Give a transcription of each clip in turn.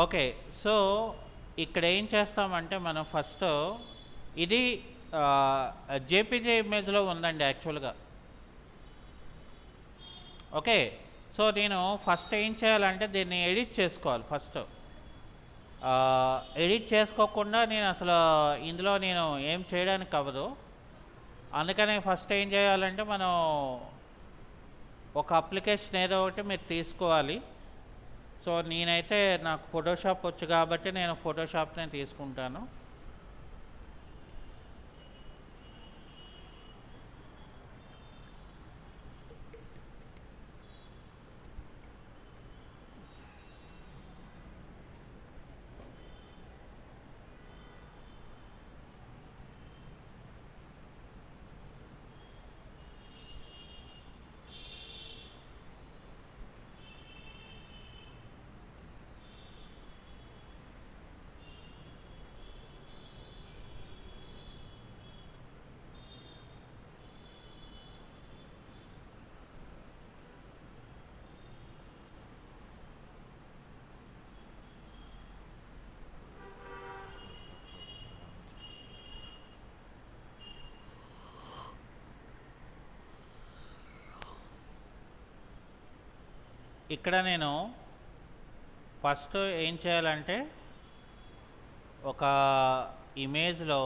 Okay. So, ఇక్కడ ఏం చేస్తామంటే మనం ఫస్ట్ ఇది జేపీజే ఇమేజ్‌లో ఉందండి యాక్చువల్‌గా. ఓకే. సో, నేను ఫస్ట్ ఏం చేయాలంటే దీన్ని ఎడిట్ చేసుకోవాలి ఫస్ట్. ఎడిట్ చేసుకోకుండా నేను అసలు ఇందులో నేను ఏం చేయడానికి అవ్వదు. అందుకని ఫస్ట్ ఏం చేయాలంటే మనం ఒక అప్లికేషన్ ఏదో ఒకటి మీరు తీసుకోవాలి. సో, నేనైతే నాకు ఫోటోషాప్ వచ్చు కాబట్టి నేను ఫోటోషాప్‌నే తీసుకుంటాను. ఇక్కడ నేను ఫస్ట్ ఏం చేయాలంటే ఒక ఇమేజ్‌లో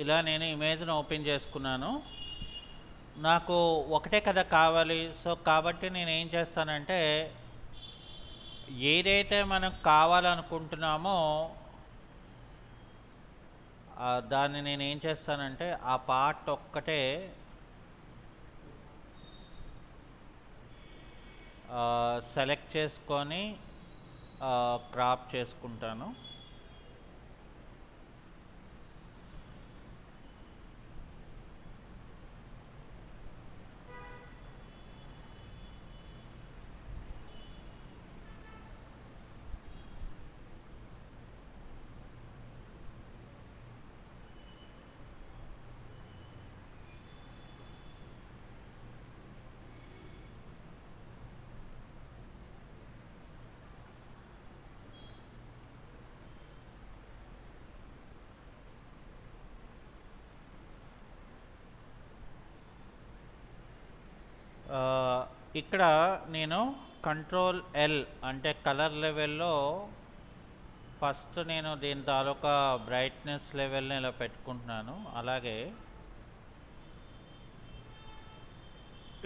ఇలా నేను ఇమేజ్‌ని ఓపెన్ చేసుకున్నాను. నాకు ఒకటే కదా కావాలి. సో, కాబట్టి నేనేం చేస్తానంటే ఏదైతే మనం కావాలనుకుంటున్నామో దాన్ని నేనేం చేస్తానంటే ఆ పార్ట్ ఒక్కటే సెలెక్ట్ చేసుకొని క్రాప్ చేసుకుంటాను. ఇక్కడ నేను కంట్రోల్ ఎల్ అంటే కలర్ లెవెల్లో ఫస్ట్ నేను దీని తాలూకా బ్రైట్నెస్ లెవెల్ని ఇలా పెట్టుకుంటున్నాను. అలాగే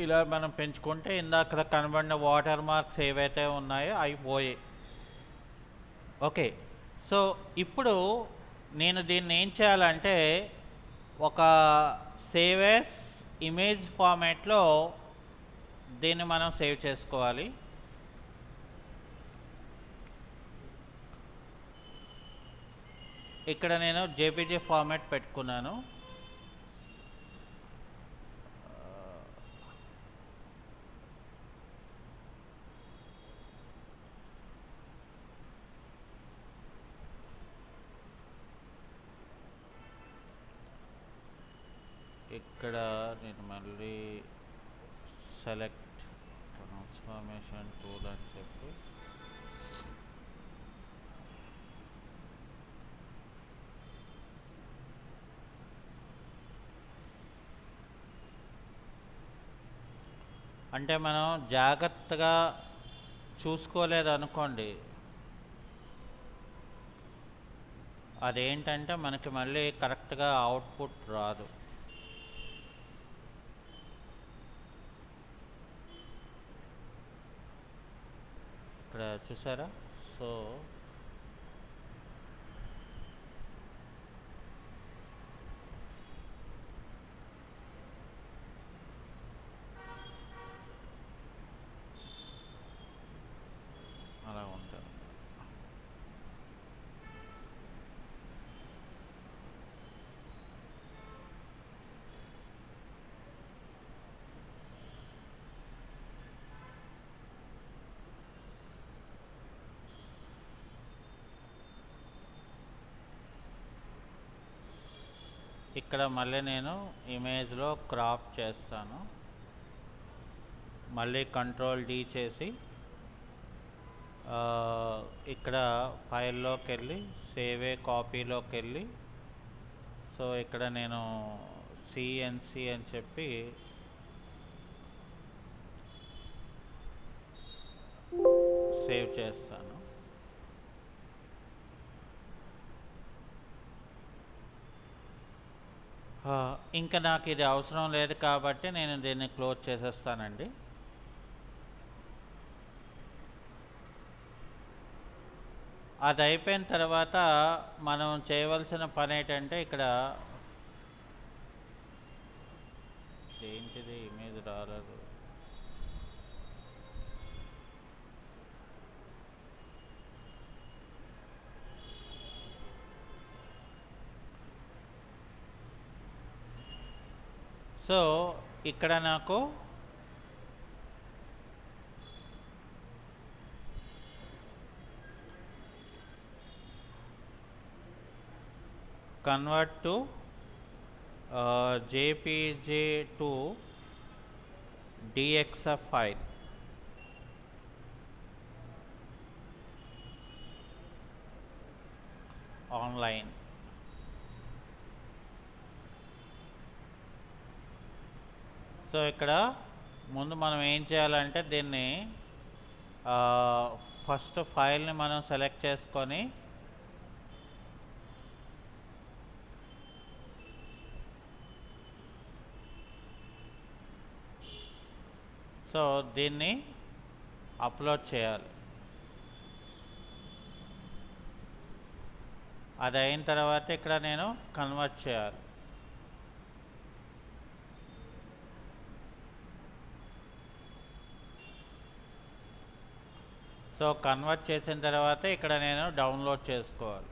ఇలా మనం పెంచుకుంటే ఇందాక కనబడిన వాటర్ మార్క్స్ ఏవైతే ఉన్నాయో అవి పోయాయి. ఓకే. సో, ఇప్పుడు నేను దీన్ని ఏం చేయాలంటే ఒక సేవ్ యాస్ ఇమేజ్ ఫార్మాట్లో దీన్ని మనం సేవ్ చేసుకోవాలి. ఇక్కడ నేను జేపీజీ ఫార్మాట్ పెట్టుకున్నాను. ఇక్కడ నేను మళ్ళీ సెలెక్ట్ ట్రాన్స్ఫర్మేషన్ టూల్ అని చెప్పి అంటే మనం జాగ్రత్తగా చూసుకోలేదు అనుకోండి, అదేంటంటే మనకి మళ్ళీ కరెక్ట్గా అవుట్పుట్ రాదు. ఇక్కడ చూసారా? సో, అలా ఉంటుంది. ఇక్కడ మళ్ళీ నేను ఇమేజ్లో క్రాప్ చేస్తాను. మళ్ళీ కంట్రోల్ డి చేసి ఇక్కడ ఫైల్లోకి వెళ్ళి సేవ్ ఏ కాపీలోకి వెళ్ళి సో ఇక్కడ నేను సిఎన్సి అని చెప్పి సేవ్ చేస్తాను. ఇంకా నాకు ఇది అవసరం లేదు కాబట్టి నేను దీన్ని క్లోజ్ చేసేస్తానండి. అది అయిపోయిన తర్వాత మనం చేయవలసిన పని ఏంటంటే ఇక్కడ ఏంటిది ఇమేజ్ రాలేదు. సో ఇక్కడ నాకు convert to JPG to DXF file online. So ఇక్కడ ముందు మనం ఏం చేయాలంటే దీన్ని ఫస్ట్ ఫైల్ని మనం సెలెక్ట్ చేసుకొని సో దీన్ని అప్లోడ్ చేయాలి. అది అయిన తర్వాత ఇక్కడ నేను కన్వర్ట్ చేయాలి. సో కన్వర్ట్ చేసిన తర్వాత ఇక్కడ నేను డౌన్లోడ్ చేసుకోవాలి.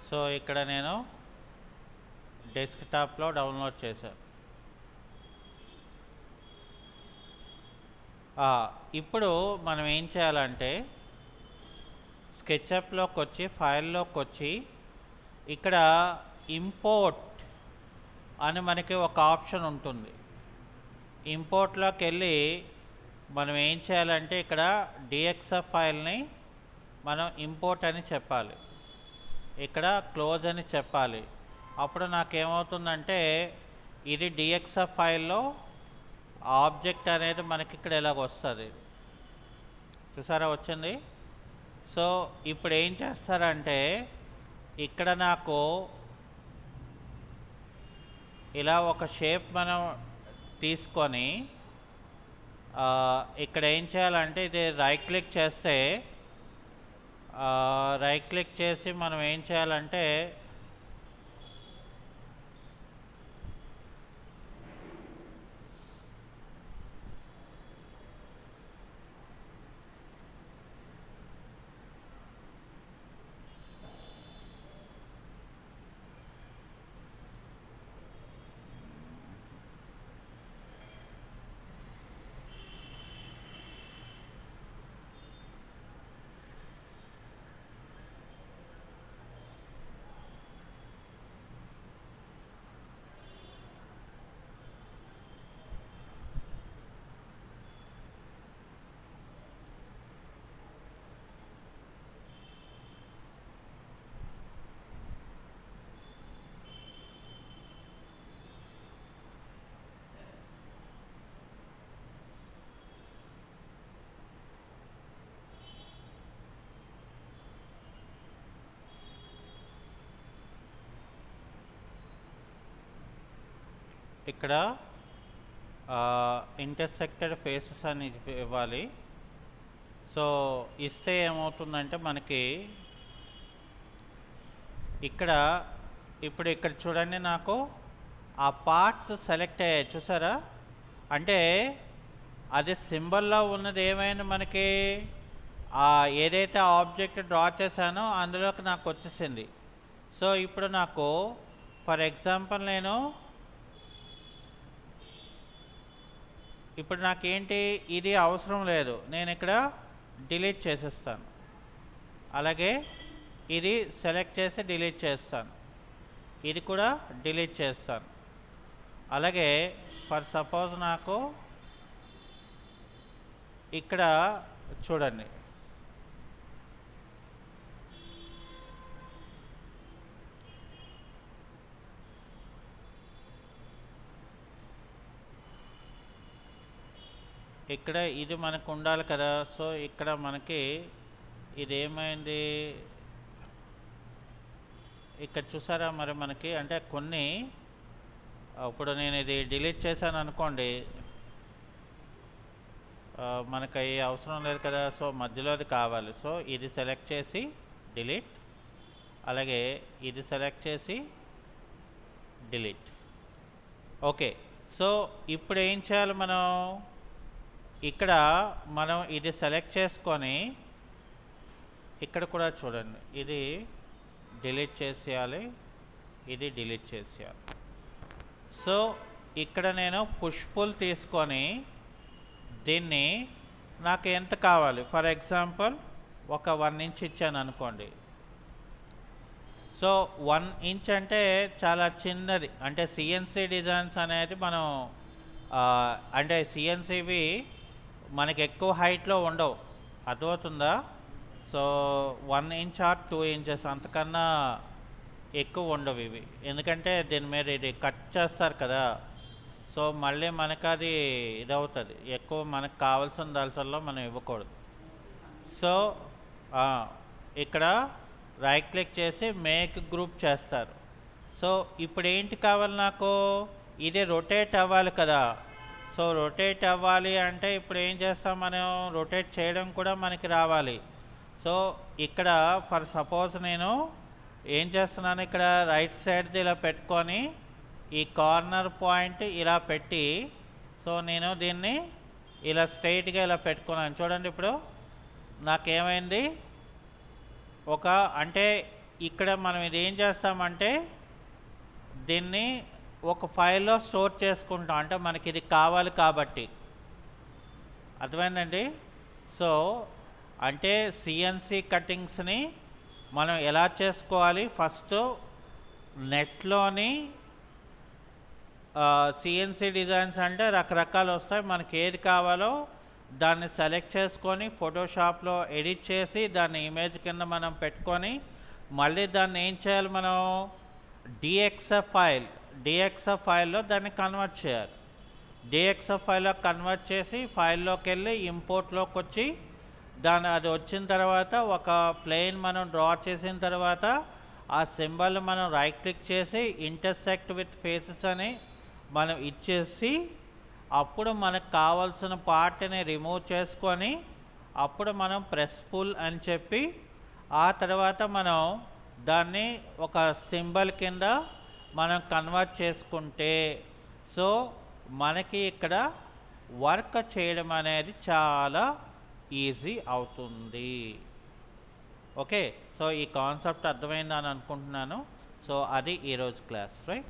సో ఇక్కడ నేను డెస్క్టాప్లో డౌన్లోడ్ చేశాను. ఇప్పుడు మనం ఏం చేయాలంటే స్కెచ్అప్లోకి వచ్చి ఫైల్లోకి వచ్చి ఇక్కడ ఇంపోర్ట్ అని మనకి ఒక ఆప్షన్ ఉంటుంది. ఇంపోర్ట్లోకి వెళ్ళి మనం ఏం చేయాలంటే ఇక్కడ DXF ఫైల్ని మనం ఇంపోర్ట్ అని చెప్పాలి, ఇక్కడ క్లోజ్ అని చెప్పాలి. అప్పుడు నాకేమవుతుందంటే ఇది DXF ఫైల్లో ఆబ్జెక్ట్ అనేది మనకి ఇక్కడ ఇలాగ వస్తుంది. చూసారా వచ్చింది. సో ఇప్పుడు ఏం చేస్తారంటే ఇక్కడ నాకు ఇలా ఒక షేప్ మనం తీసుకొని ఇక్కడ ఏం చేయాలంటే ఇది రైట్ క్లిక్ చేస్తే రైట్ క్లిక్ చేసి మనం ఏం చేయాలంటే ఇక్కడ ఇంటర్సెక్టెడ్ ఫేసెస్ అని ఇవ్వాలి. సో ఇస్తే ఏమవుతుందంటే మనకి ఇక్కడ ఇప్పుడు ఇక్కడ చూడండి నాకు ఆ పార్ట్స్ సెలెక్ట్ అయ్యాయి చూసారా. అంటే అది సింబల్లో ఉన్నది ఏమైంది మనకి ఏదైతే ఆబ్జెక్ట్ డ్రా చేశానో అందులోకి నాకు వచ్చేసింది. సో ఇప్పుడు నాకు ఫర్ ఎగ్జాంపుల్ నేను ఇప్పుడు నాకేంటి ఇది అవసరం లేదు, నేను ఇక్కడ డిలీట్ చేసేస్తాను. అలాగే ఇది సెలెక్ట్ చేసి డిలీట్ చేస్తాను, ఇది కూడా డిలీట్ చేస్తాను. అలాగే ఫర్ సపోజ్ నాకు ఇక్కడ చూడండి, ఇక్కడ ఇది మనకు ఉండాలి కదా. సో ఇక్కడ మనకి ఇది ఏమైంది, ఇక్కడ చూసారా మరి మనకి అంటే కొన్ని, ఇప్పుడు నేను ఇది డిలీట్ చేశాను అనుకోండి, మనకు అవి అవసరం లేదు కదా. సో మధ్యలో అది కావాలి. సో ఇది సెలెక్ట్ చేసి డిలీట్, అలాగే ఇది సెలెక్ట్ చేసి డిలీట్. ఓకే, సో ఇప్పుడు ఏం చేయాలి మనం, ఇక్కడ మనం ఇది సెలెక్ట్ చేసుకొని ఇక్కడ కూడా చూడండి, ఇది డిలీట్ చేసేయాలి, ఇది డిలీట్ చేసేయాలి. సో ఇక్కడ నేను పుష్ పుల్ తీసుకొని దీన్ని నాకు ఎంత కావాలి, ఫర్ ఎగ్జాంపుల్ ఒక 1 ఇంచ్ ఇచ్చాను అనుకోండి. సో 1 ఇంచ్ అంటే చాలా చిన్నది, అంటే సిఎన్సి డిజైన్స్ అనేది మనం అంటే సిఎన్సివి మనకి ఎక్కువ హైట్లో ఉండవు, అర్థమవుతుందా. సో 1 ఇంచ్ ఆర్ 2 ఇంచెస్ అంతకన్నా ఎక్కువ ఉండవు ఇవి, ఎందుకంటే దీని మీద ఇది కట్ చేస్తారు కదా. సో మళ్ళీ మనకు అది ఇదవుతుంది, ఎక్కువ మనకు కావాల్సిన దళసల్లో మనం ఇవ్వకూడదు. సో ఇక్కడ రైట్ క్లిక్ చేసి మేక్ గ్రూప్ చేస్తారు. సో ఇప్పుడు ఏంటి కావాలి నాకు, ఇది రొటేట్ అవ్వాలి కదా. సో రొటేట్ అవ్వాలి అంటే ఇప్పుడు ఏం చేస్తాం మనం, రొటేట్ చేయడం కూడా మనకి రావాలి. సో ఇక్కడ ఫర్ సపోజ్ నేను ఏం చేస్తున్నాను, ఇక్కడ రైట్ సైడ్ది ఇలా పెట్టుకొని ఈ కార్నర్ పాయింట్ ఇలా పెట్టి, సో నేను దీన్ని ఇలా స్ట్రైట్గా ఇలా పెట్టుకున్నాను. చూడండి ఇప్పుడు నాకేమైంది, ఒక అంటే ఇక్కడ మనం ఇది ఏం చేస్తామంటే దీన్ని ఒక ఫైల్లో స్టోర్ చేసుకుంటాం, అంటే మనకి ఇది కావాలి కాబట్టి. అర్థమైందండి. సో అంటే సిఎన్సి కటింగ్స్ని మనం ఎలా చేసుకోవాలి, ఫస్ట్ నెట్లోని సిఎన్సి డిజైన్స్ అంటే రకరకాలు వస్తాయి, మనకి ఏది కావాలో దాన్ని సెలెక్ట్ చేసుకొని ఫోటోషాప్లో ఎడిట్ చేసి దాన్ని ఇమేజ్ కింద మనం పెట్టుకొని మళ్ళీ దాన్ని ఏం చేయాలి, మనం డిఎక్స్ఎఫ్ ఫైల్లో దాన్ని కన్వర్ట్ చేయాలి. డిఎక్స్ఎఫ్ ఫైల్లో కన్వర్ట్ చేసి ఫైల్లోకి వెళ్ళి ఇంపోర్ట్లోకి వచ్చి అది వచ్చిన తర్వాత ఒక ప్లేన్ మనం డ్రా చేసిన తర్వాత ఆ సింబల్ మనం రైట్ క్లిక్ చేసి ఇంటర్సెక్ట్ విత్ ఫేసెస్ అని మనం ఇచ్చేసి అప్పుడు మనకు కావాల్సిన పార్ట్ని రిమూవ్ చేసుకొని అప్పుడు మనం ప్రెస్ పుల్ అని చెప్పి ఆ తర్వాత మనం దాన్ని ఒక సింబల్ కింద మనం కన్వర్ట్ చేసుకుంటే సో మనకి ఇక్కడ వర్క్ చేయడం అనేది చాలా ఈజీ అవుతుంది. ఓకే, సో ఈ కాన్సెప్ట్ అర్థమైందని అనుకుంటున్నాను. సో అది ఈరోజు క్లాస్, రైట్.